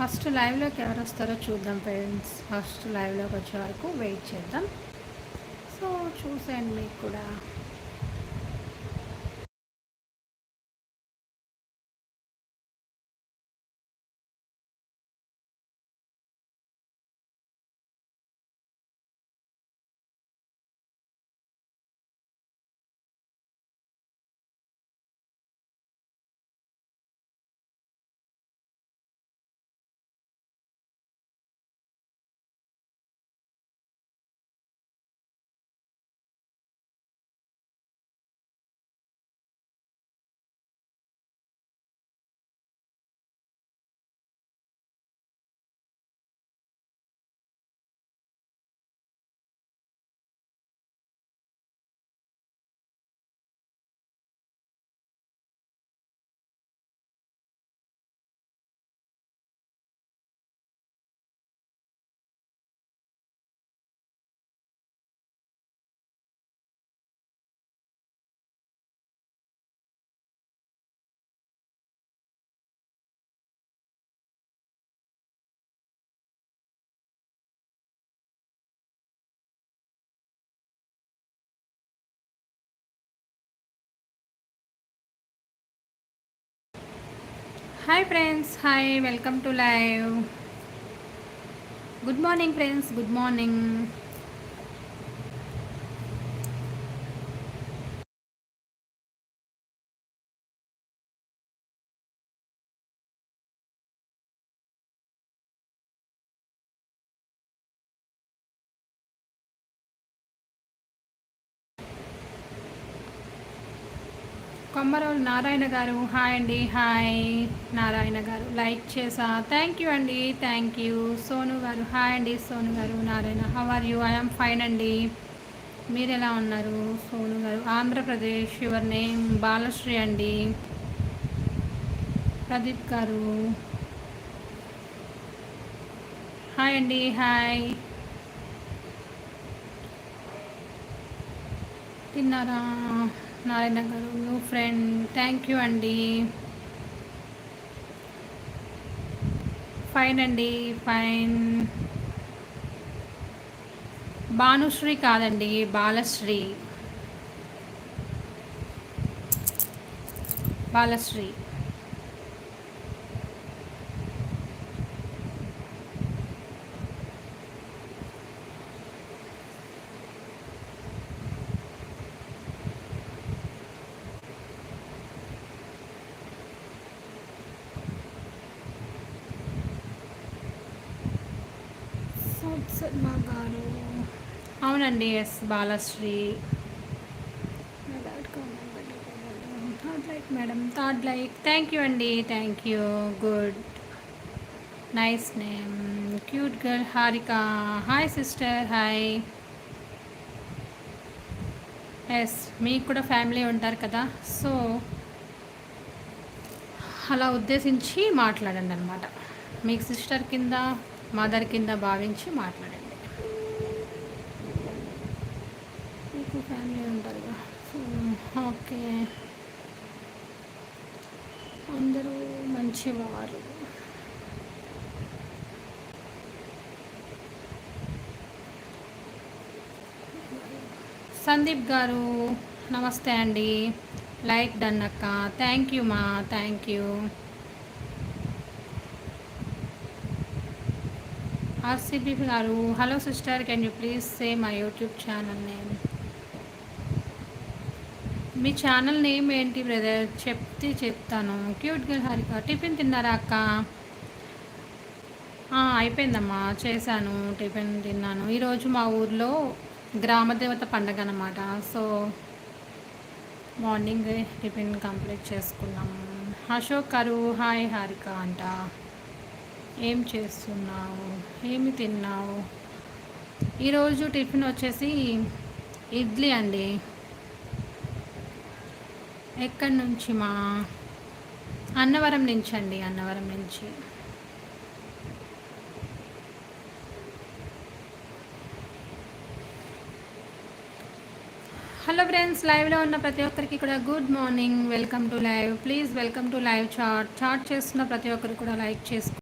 First లైవ్లోకి ఎవరు వస్తారో చూద్దాం ఫ్రెండ్స్. ఫస్ట్ లైవ్లోకి వచ్చే వరకు వెయిట్ చేద్దాం. సో చూసేయండి మీకు కూడా. Hi friends, hi, welcome to live. Good morning friends, good morning. Kommarolu Narayana garu, hi అండి. హాయ్ నారాయణ గారు, లైక్ చేసా, థ్యాంక్ యూ అండి, thank you. Sonu garu, hi అండి. Sonu garu, Narayana, how are you? I'm fine అండి. మీరు ఎలా ఉన్నారు? సోను గారు, ఆంధ్రప్రదేశ్, యువర్ నేమ్ బాలశ్రీ అండి. ప్రదీప్ గారు, హాయ్ అండి. హాయ్, తిన్నారా? Narayana garu, new friend, thank you అండి. ఫైన్ అండి, ఫైన్. భానుశ్రీ కాదండి, బాలశ్రీ. బాలశ్రీ. శర్మ గారు, అవునండి, yes Balashri. Third like madam, third like, thank you అండి, thank you. Good, nice name, cute girl Harika. Hi sister, hi. Yes, మీకు కూడా ఫ్యామిలీ ఉంటారు కదా, సో అలా ఉద్దేశించి మాట్లాడండి అనమాట. మీకు సిస్టర్ కింద, మదర్ కింద భావించి మాట్లాడండి. మీకు ఫ్యామిలీ ఉంటారుగా, ఓకే. అందరూ మంచివారు. సందీప్ గారు, నమస్తే అండి. లైక్ డన్ అక్క, థ్యాంక్ యూ మా, థ్యాంక్ యూ. ఆర్సిబి గారు, hello sister, can you please say my YouTube channel name. Me channel name ఏంటి బ్రదర్? చెప్తాను. క్యూట్ గర్ల్ హారిక, టిఫిన్ తిన్నారా అక్క? అయిపోయిందమ్మా, చేశాను, టిఫిన్ తిన్నాను. ఈరోజు మా ఊర్లో గ్రామదేవత పండగ అన్నమాట. సో మార్నింగ్ టిఫిన్ కంప్లీట్ చేసుకున్నాము. అశోక్ గారు, హాయ్ హారిక అంట. ఏం చేస్తున్నావు? ఏమి తిన్నావు? ఈరోజు టిఫిన్ వచ్చేసి ఇడ్లీ అండి. ఎక్కడి నుంచి? మా అన్నవరం నుంచి అండి, అన్నవరం నుంచి. హలో ఫ్రెండ్స్, లైవ్లో ఉన్న ప్రతి ఒక్కరికి కూడా good morning, welcome to live. Please welcome to live chat చేస్తున్న ప్రతి ఒక్కరికి కూడా లైక్ చేసుకోండి.